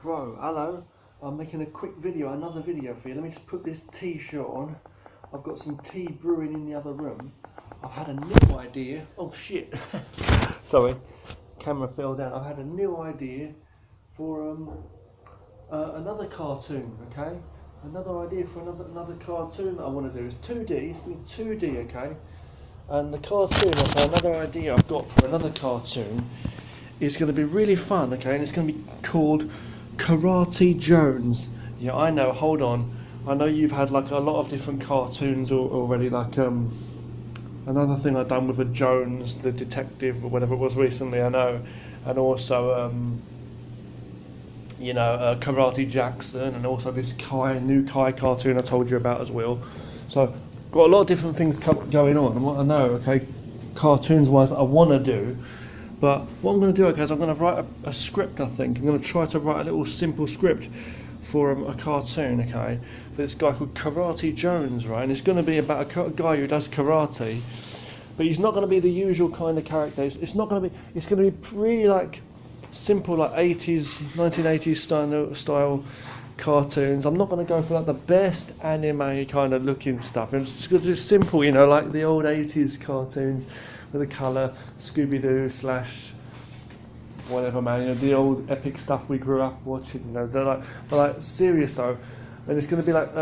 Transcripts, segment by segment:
Bro, hello. I'm making a quick video, another video for you. Let me just put this t-shirt on. I've got some tea brewing in the other room. I've had a new idea. Oh shit. Sorry, camera fell down. I've had a new idea for another cartoon, okay? Another idea for another cartoon that I want to do. It's 2D, it's going to be 2D, okay? And the cartoon, okay, another idea I've got for another cartoon is going to be really fun, okay? And it's going to be called Karate Jones. Yeah, I know, hold on. I know you've had like a lot of different cartoons already, like another thing I've done with a Jones, the detective, or whatever it was recently, I know. And also, you know, Karate Jackson, and also this new Kai cartoon I told you about as well. So, got a lot of different things going on, and what I know, okay, cartoons wise, that I want to do. But what I'm going to do, okay, is I'm going to write a script, I think. I'm going to try to write a little simple script for a cartoon, okay, for this guy called Karate Jones, right? And it's going to be about a guy who does karate, but he's not going to be the usual kind of character. It's not going to be, it's going to be really like simple, like 1980s style cartoons. I'm not going to go for like the best anime kind of looking stuff. I'm just going to do simple, you know, like the old 80s cartoons with the colour, Scooby-Doo / whatever, man, you know, the old epic stuff we grew up watching, you know. They're like serious though, and it's going to be like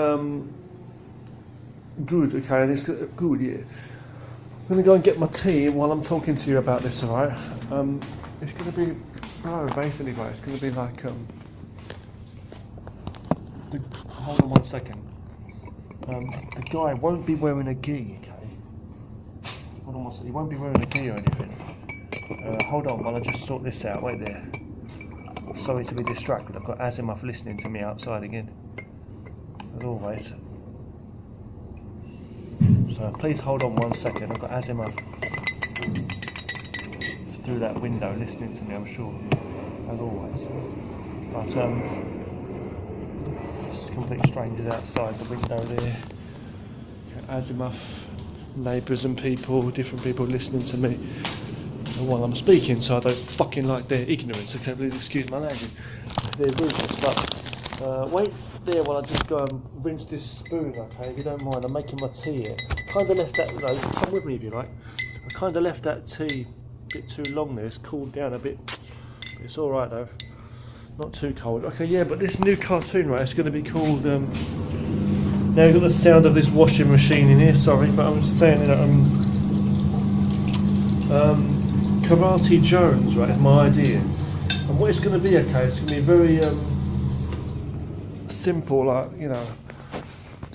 good, okay, and it's good, yeah. I'm going to go and get my tea while I'm talking to you about this, alright? It's going to be, basically, it's going to be like hold on one second. The guy won't be wearing a gi, okay? Hold on one second. He won't be wearing a gi or anything. Hold on while I just sort this out. Wait there. Sorry to be distracted. I've got Asimov listening to me outside again, as always. So please hold on one second. I've got Asimov through that window listening to me, I'm sure, as always. But just complete strangers outside the window there. Asimov, neighbours and people, different people listening to me while I'm speaking, so I don't fucking like their ignorance. Okay, please excuse my language. They're ruthless, but wait there while I just go and rinse this spoon, okay, if you don't mind. I'm making my tea here. Kind of left that, though, come with me if you like. I kind of left that tea a bit too long there. It's cooled down a bit, but it's alright though. Not too cold. Okay, yeah, but this new cartoon, right, it's going to be called, now you've got the sound of this washing machine in here, sorry, but I'm just saying that, Karate Jones, right, is my idea. And what it's going to be, okay, it's going to be very simple, like, you know,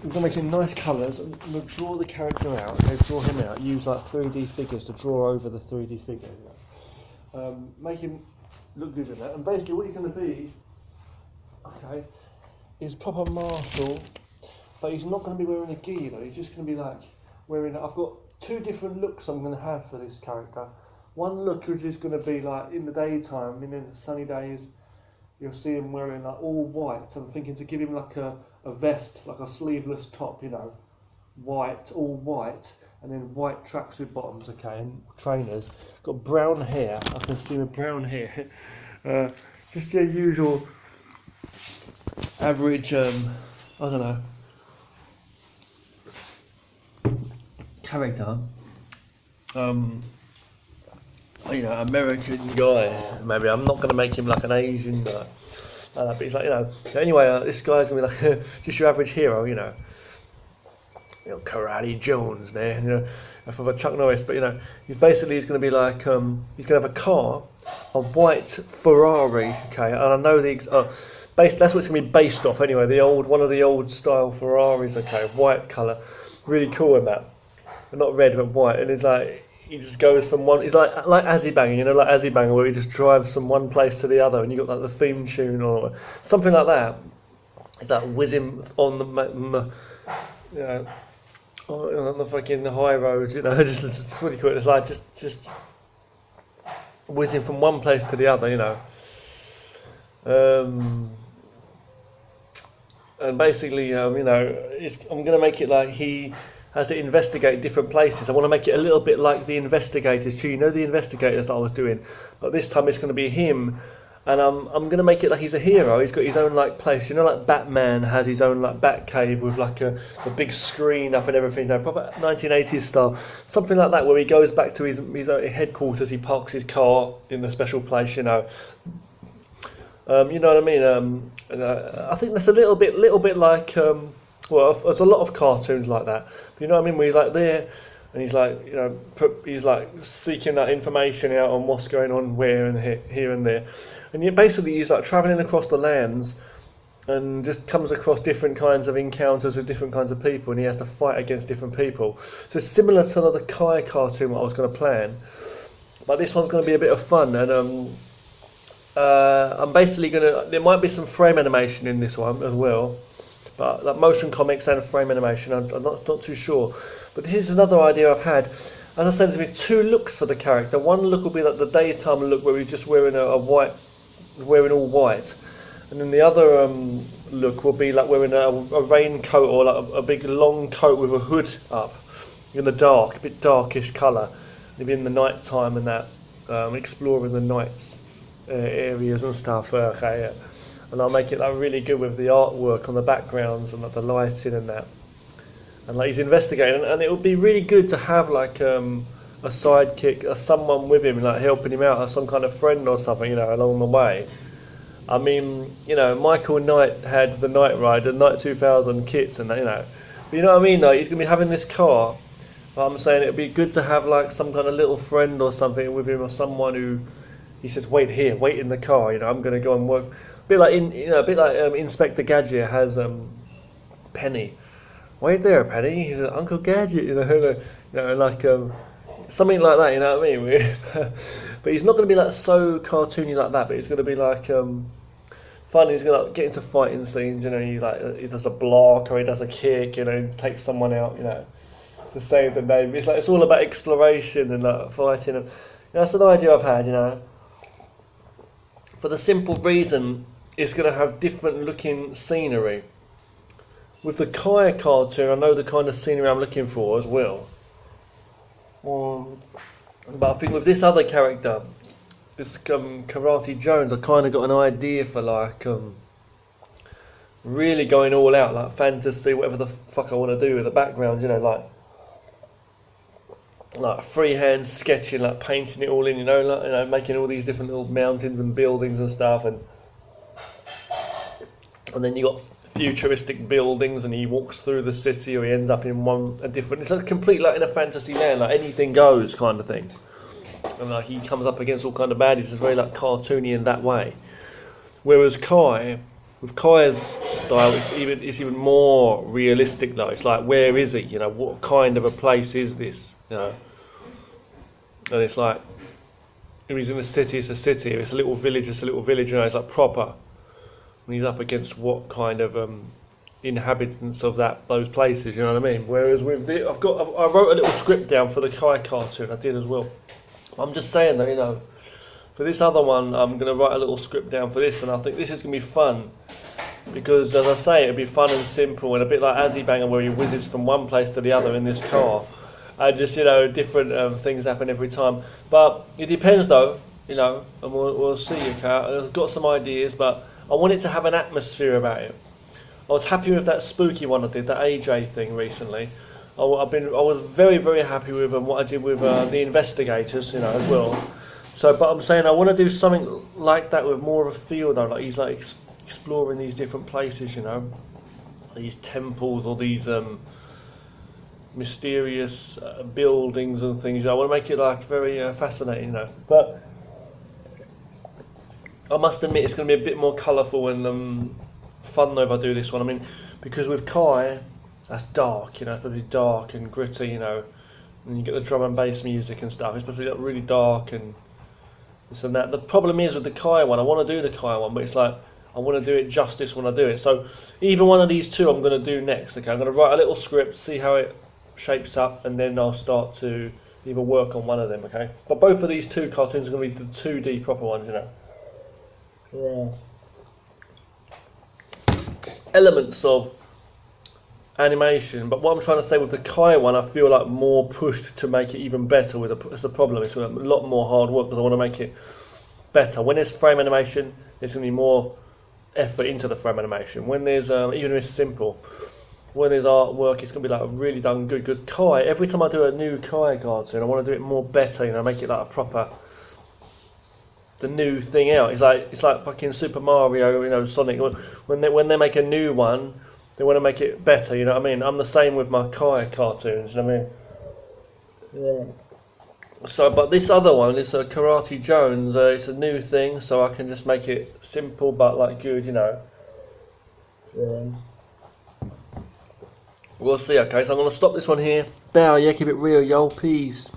we're going to make it in nice colours, and we'll draw the character out, okay, draw him out, use like 3D figures to draw over the 3D figure, you know. Make him look good at that, and basically what you're going to be, okay, is proper martial, but he's not going to be wearing a gi though, he's just going to be like wearing, I've got two different looks I'm going to have for this character. One look which is going to be like in the daytime, in the sunny days, you'll see him wearing like all white. I'm thinking to give him like a vest, like a sleeveless top, you know, white, all white, and then white tracksuit bottoms, okay, and trainers. Got brown hair, I can see with brown hair. Just your usual average, I don't know, character. You know, American guy, maybe. I'm not going to make him like an Asian guy, but he's like, you know. Anyway, this guy's going to be like just your average hero, you know. You know, Karate Jones, man. You know, from a Chuck Norris, but you know, he's going to be like, he's going to have a car, a white Ferrari, okay. And I know that's what it's going to be based off. Anyway, one of the old style Ferraris, okay, white colour, really cool in that, but not red but white, and it's like. He just goes from one. It's like Azzy-Banger, you know, like Azzy-Banger, where he just drives from one place to the other, and you got like the theme tune or something like that. It's like whizzing on the you know, on the fucking high roads, you know. It's really cool. It's like just whizzing from one place to the other, you know. And basically, you know, I'm going to make it like he has to investigate different places. I want to make it a little bit like The Investigators too. You know The Investigators that I was doing, but this time it's going to be him and I'm gonna make it like he's a hero. He's got his own like place, you know, like Batman has his own like Batcave with like the big screen up and everything, you know, proper 1980s style, something like that, where he goes back to his own headquarters. He parks his car in the special place, you know. You know what I mean? I think that's a little bit like well, there's a lot of cartoons like that. But you know what I mean? Where he's like there, and he's like, you know, he's like seeking that information out on what's going on where and here and there, and basically he's like travelling across the lands, and just comes across different kinds of encounters with different kinds of people, and he has to fight against different people. So it's similar to the Kai cartoon what I was going to plan, but this one's going to be a bit of fun, and I'm basically there might be some frame animation in this one as well, but like motion comics and frame animation, I'm not too sure. But this is another idea I've had. As I said, there's going to be two looks for the character. One look will be like the daytime look, where he's just wearing wearing all white, and then the other look will be like wearing a raincoat or like a big long coat with a hood up in the dark, a bit darkish colour, maybe in the night time and that, exploring the nights areas and stuff. Okay, and I'll make it like really good with the artwork on the backgrounds and like the lighting and that. And like he's investigating, and it would be really good to have like a sidekick or someone with him, like helping him out, or some kind of friend or something, you know, along the way. I mean, you know, Michael Knight had the Knight Rider, Knight 2000 kits and that, you know. But you know what I mean, though? He's going to be having this car. But I'm saying it would be good to have like some kind of little friend or something with him, or someone who he says, wait here, wait in the car, you know, I'm going to go and work. A bit like Inspector Gadget has Penny. Wait there, Penny. He's Uncle Gadget, you know, like something like that. You know what I mean? But he's not going to be like so cartoony like that. But he's going to be like fun. He's going to like, get into fighting scenes. You know, he does a block or he does a kick. You know, takes someone out. You know, to save the name. It's all about exploration and like fighting. And you know, that's an idea I've had. You know, for the simple reason it's going to have different looking scenery. With the Kai cartoon, I know the kind of scenery I'm looking for as well. But I think with this other character, this Karate Jones, I kind of got an idea for like really going all out, like fantasy, whatever the fuck I want to do with the background, you know, like freehand sketching, like painting it all in, you know, making all these different little mountains and buildings and stuff, and then you got futuristic buildings, and he walks through the city, or he ends up in a different. It's like complete, like in a fantasy land, like anything goes kind of thing. And like he comes up against all kind of baddies. It's very like cartoony in that way. Whereas with Kai's style, it's even more realistic though. It's like, where is he? You know, what kind of a place is this? You know, and it's like, if he's in a city, it's a city. If it's a little village, it's a little village. You know, it's like proper. And he's up against what kind of inhabitants of those places, you know what I mean? Whereas with I wrote a little script down for the Kai cartoon, I did as well. I'm just saying that, you know, for this other one, I'm going to write a little script down for this, and I think this is going to be fun. Because, as I say, it'll be fun and simple, and a bit like Azzybanger, where he whizzes from one place to the other in this car. And just, you know, different things happen every time. But it depends, though, you know, and we'll see, okay? I've got some ideas, but I want it to have an atmosphere about it. I was happy with that spooky one I did, that AJ thing recently. I was very, very happy with what I did with the investigators, you know, as well. So, but I'm saying I want to do something like that with more of a feel, though. Like he's like exploring these different places, you know, these temples or these mysterious buildings and things. I want to make it like very fascinating, you know. But I must admit it's going to be a bit more colourful and fun though if I do this one. I mean, because with Kai, that's dark, you know, it's supposed to be dark and gritty, you know, and you get the drum and bass music and stuff. It's supposed to be like really dark and this and that. The problem is with the Kai one, I want to do the Kai one, but it's like, I want to do it justice when I do it. So either one of these two I'm going to do next, okay? I'm going to write a little script, see how it shapes up, and then I'll start to either work on one of them, okay? But both of these two cartoons are going to be the 2D proper ones, you know. Yeah. Elements of animation, but what I'm trying to say with the Kai one, I feel like more pushed to make it even better. That's the problem. It's a lot more hard work because I want to make it better. When there's frame animation, there's going to be more effort into the frame animation. When there's even if it's simple, when there's artwork, it's going to be like really done good. Because Kai, every time I do a new Kai cartoon, I want to do it more better. You know, make it like a proper, the new thing out. It's like fucking Super Mario, you know, Sonic. When they make a new one, they want to make it better. You know what I mean? I'm the same with my Kai cartoons. You know what I mean? Yeah. So, but this other one, this Karate Jones, it's a new thing, so I can just make it simple but like good. You know. Yeah. We'll see. Okay, so I'm gonna stop this one here. Bow, yeah, keep it real, yo. Peace.